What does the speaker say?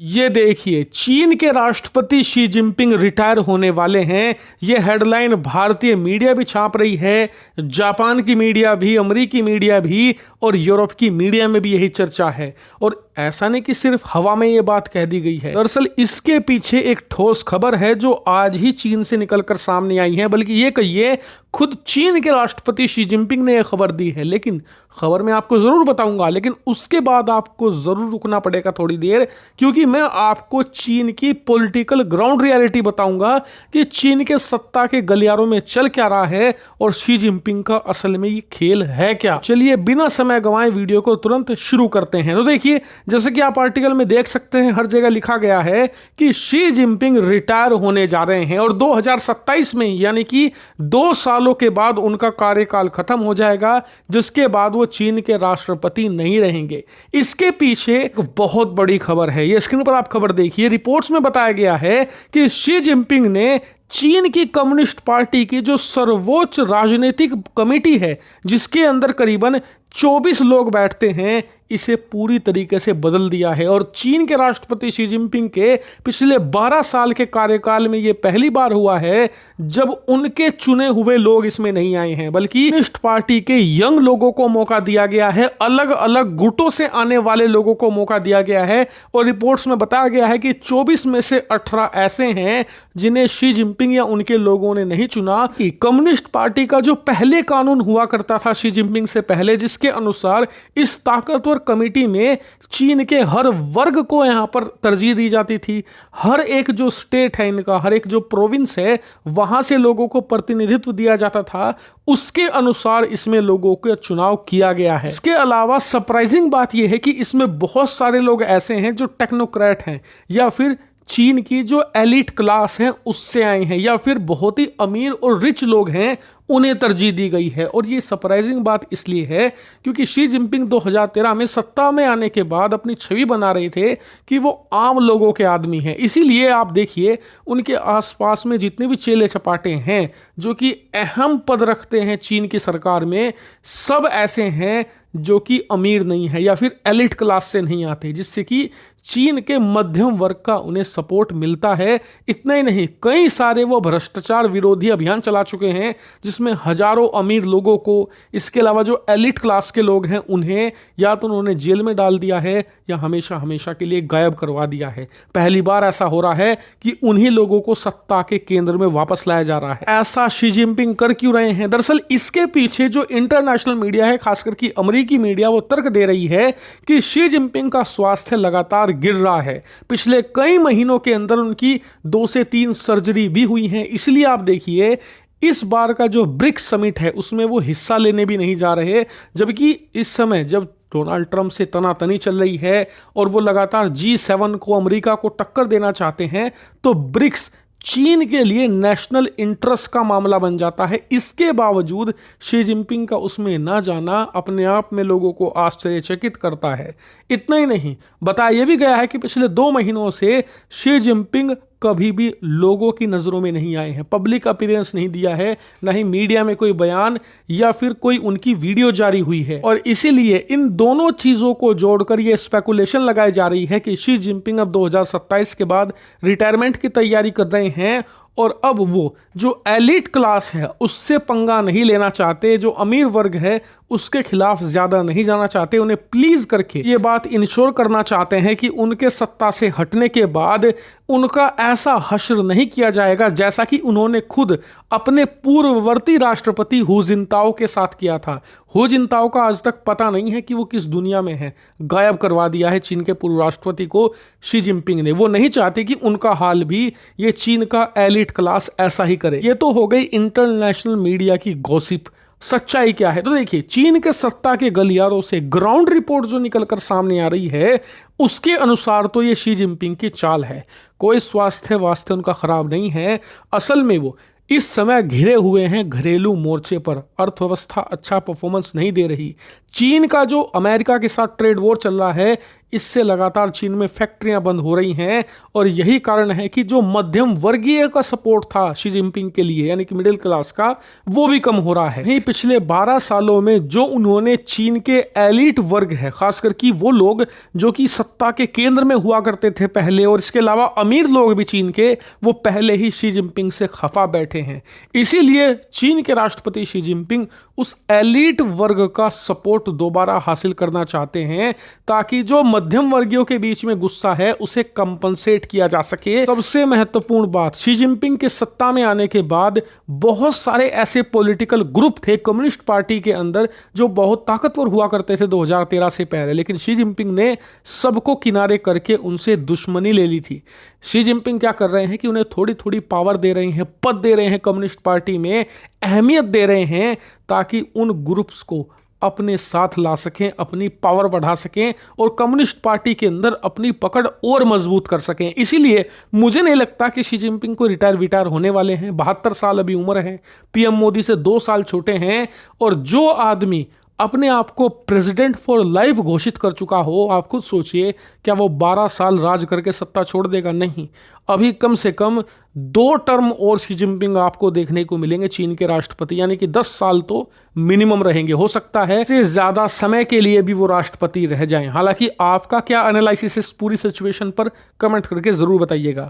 ये देखिए, चीन के राष्ट्रपति शी जिनपिंग रिटायर होने वाले हैं। ये हेडलाइन भारतीय मीडिया भी छाप रही है, जापान की मीडिया भी, अमेरिकी मीडिया भी और यूरोप की मीडिया में भी यही चर्चा है। और ऐसा नहीं कि सिर्फ हवा में ये बात कह दी गई है, दरअसल इसके पीछे एक ठोस खबर है जो आज ही चीन से निकलकर सामने आई है। बल्कि ये कहिए खुद चीन के राष्ट्रपति शी जिनपिंग ने यह खबर दी है। लेकिन खबर मैं आपको जरूर बताऊंगा, लेकिन उसके बाद आपको जरूर रुकना पड़ेगा थोड़ी देर, क्योंकि मैं आपको चीन की पॉलिटिकल ग्राउंड रियलिटी बताऊंगा कि चीन के सत्ता के गलियारों में चल क्या रहा है और शी जिनपिंग का असल में ये खेल है क्या। चलिए बिना समय गंवाए वीडियो को तुरंत शुरू करते हैं। तो देखिए, जैसे कि आप आर्टिकल में देख सकते हैं, हर जगह लिखा गया है कि शी जिनपिंग रिटायर होने जा रहे हैं और 2027 में, यानी कि 2 सालों के बाद उनका कार्यकाल खत्म हो जाएगा, जिसके बाद वो चीन के राष्ट्रपति नहीं रहेंगे। इसके पीछे एक बहुत बड़ी खबर है। ये स्क्रीन पर आप खबर देखिए। रिपोर्ट्स में बताया गया है कि शी जिनपिंग ने चीन की कम्युनिस्ट पार्टी की जो सर्वोच्च राजनीतिक कमेटी है, जिसके अंदर करीबन 24 लोग बैठते हैं, इसे पूरी तरीके से बदल दिया है। और चीन के राष्ट्रपति शी जिनपिंग के पिछले 12 साल के कार्यकाल में यह पहली बार हुआ है जब उनके चुने हुए लोग इसमें नहीं आए हैं, बल्कि कम्युनिस्ट पार्टी के यंग लोगों को मौका दिया गया है, अलग अलग गुटों से आने वाले लोगों को मौका दिया गया है। और रिपोर्ट्स में बताया गया है कि 24 में से 18 ऐसे हैं जिन्हें शी जिनपिंग या उनके लोगों ने नहीं चुना। कि कम्युनिस्ट पार्टी का जो पहले कानून हुआ करता था शी जिनपिंग से पहले, जिसके अनुसार इस ताकतवर कमेटी में चीन के हर वर्ग को यहां पर तरजीह दी जाती थी। हर एक जो स्टेट है इनका, हर एक जो प्रोविंस है, वहां से लोगों को प्रतिनिधित्व दिया जाता था। उसके अनुसार इसमें लोगों का चुनाव किया गया है। इसके अलावा सरप्राइजिंग बात यह है कि इसमें बहुत सारे लोग ऐसे हैं जो टेक्नोक्रेट हैं, या फिर चीन की जो एलिट क्लास है उससे आए हैं, या फिर बहुत ही अमीर और रिच लोग हैं, उन्हें तरजीह दी गई है। और ये सरप्राइजिंग बात इसलिए है क्योंकि शी जिनपिंग 2013 में सत्ता में आने के बाद अपनी छवि बना रहे थे कि वो आम लोगों के आदमी हैं। इसीलिए आप देखिए उनके आसपास में जितने भी चेले चपाटे हैं जो कि अहम पद रखते हैं चीन की सरकार में, सब ऐसे हैं जो कि अमीर नहीं है या फिर एलिट क्लास से नहीं आते, जिससे कि चीन के मध्यम वर्ग का उन्हें सपोर्ट मिलता है। इतना ही नहीं, कई सारे वो भ्रष्टाचार विरोधी अभियान चला चुके हैं जिसमें हजारों अमीर लोगों को, इसके अलावा जो एलिट क्लास के लोग हैं उन्हें या तो उन्होंने जेल में डाल दिया है या हमेशा हमेशा के लिए गायब करवा दिया है। पहली बार ऐसा हो रहा है कि उन्हीं लोगों को सत्ता के केंद्र में वापस लाया जा रहा है। ऐसा शी जिनपिंग कर क्यों रहे हैं? दरअसल इसके पीछे जो इंटरनेशनल मीडिया है, खासकर की अमेरिकी मीडिया, वो तर्क दे रही है कि शी जिनपिंग का स्वास्थ्य लगातार गिर रहा है। पिछले कई महीनों के अंदर उनकी 2 से 3 सर्जरी भी हुई हैं। इसलिए आप देखिए इस बार का जो ब्रिक्स समिट है उसमें वो हिस्सा लेने भी नहीं जा रहे, जबकि इस समय जब डोनाल्ड ट्रंप से तनातनी चल रही है और वो लगातार G7 को, अमेरिका को टक्कर देना चाहते हैं, तो ब्रिक्स चीन के लिए नेशनल इंटरेस्ट का मामला बन जाता है। इसके बावजूद शी जिनपिंग का उसमें ना जाना अपने आप में लोगों को आश्चर्यचकित करता है। इतना ही नहीं, बताया यह भी गया है कि पिछले 2 महीनों से शी जिनपिंग कभी भी लोगों की नज़रों में नहीं आए हैं, पब्लिक अपीयरेंस नहीं दिया है, ना ही मीडिया में कोई बयान या फिर कोई उनकी वीडियो जारी हुई है। और इसीलिए इन दोनों चीज़ों को जोड़कर ये स्पेकुलेशन लगाई जा रही है कि शी जिनपिंग अब 2027 के बाद रिटायरमेंट की तैयारी कर रहे हैं और अब वो जो एलिट क्लास है उससे पंगा नहीं लेना चाहते, जो अमीर वर्ग है उसके खिलाफ ज्यादा नहीं जाना चाहते, उन्हें प्लीज करके ये बात इंश्योर करना चाहते हैं कि उनके सत्ता से हटने के बाद उनका ऐसा हश्र नहीं किया जाएगा जैसा कि उन्होंने खुद अपने पूर्ववर्ती राष्ट्रपति हु जिनताओ के साथ किया था। हु जिनताओ का आज तक पता नहीं है कि वो किस दुनिया में है, गायब करवा दिया है चीन के पूर्व राष्ट्रपति को शी जिनपिंग ने। वो नहीं चाहते कि उनका हाल भी ये चीन का एलिट क्लास ऐसा ही करे। ये तो हो गई इंटरनेशनल मीडिया की गॉसिप। सच्चाई क्या है? तो देखिए, चीन के सत्ता के गलियारों से ग्राउंड रिपोर्ट जो निकलकर सामने आ रही है उसके अनुसार तो ये शी जिनपिंग की चाल है। कोई स्वास्थ्य वास्ते उनका खराब नहीं है। असल में वो इस समय घिरे हुए हैं घरेलू मोर्चे पर। अर्थव्यवस्था अच्छा परफॉर्मेंस नहीं दे रही। चीन का जो अमेरिका के साथ ट्रेड वॉर चल रहा है, इससे लगातार चीन में फैक्ट्रियां बंद हो रही हैं और यही कारण है कि जो मध्यम वर्गीय का सपोर्ट था शी जिनपिंग के लिए, यानी कि मिडिल क्लास का, वो भी कम हो रहा है। नहीं, पिछले 12 सालों में जो उन्होंने चीन के एलिट वर्ग है, खासकर कि वो लोग जो कि सत्ता के केंद्र में हुआ करते थे पहले, और इसके अलावा अमीर लोग भी चीन के, वो पहले ही शी जिनपिंग से खफा बैठे हैं। इसीलिए चीन के राष्ट्रपति शी जिनपिंग उस एलिट वर्ग का सपोर्ट दोबारा हासिल करना चाहते हैं, ताकि जो मध्यम वर्गियों के बीच में गुस्सा है उसे कंपनसेट किया जा सके। सबसे महत्वपूर्ण बात, शी जिनपिंग के सत्ता में आने के बाद बहुत सारे ऐसे पॉलिटिकल ग्रुप थे कम्युनिस्ट पार्टी के अंदर जो बहुत ताकतवर हुआ करते थे 2013 से पहले, लेकिन शी जिनपिंग ने सबको किनारे करके उनसे दुश्मनी ले ली थी। शी जिनपिंग क्या कर रहे हैं कि उन्हें थोड़ी थोड़ी पावर दे रहे हैं, पद दे रहे हैं कम्युनिस्ट पार्टी में, अहमियत दे रहे हैं, ताकि उन ग्रुप्स को अपने साथ ला सकें, अपनी पावर बढ़ा सकें और कम्युनिस्ट पार्टी के अंदर अपनी पकड़ और मजबूत कर सकें। इसीलिए मुझे नहीं लगता कि शी जिनपिंग को रिटायर होने वाले हैं। 72 साल अभी उम्र है, पीएम मोदी से 2 साल छोटे हैं, और जो आदमी अपने आप को प्रेसिडेंट फॉर लाइफ घोषित कर चुका हो, आप खुद सोचिए, क्या वो 12 साल राज करके सत्ता छोड़ देगा? नहीं, अभी कम से कम 2 टर्म और शी जिनपिंग आपको देखने को मिलेंगे चीन के राष्ट्रपति, यानी कि 10 साल तो मिनिमम रहेंगे। हो सकता है इससे ज्यादा समय के लिए भी वो राष्ट्रपति रह जाएं। हालांकि आपका क्या एनालिसिस इस पूरी सिचुएशन पर, कमेंट करके जरूर बताइएगा।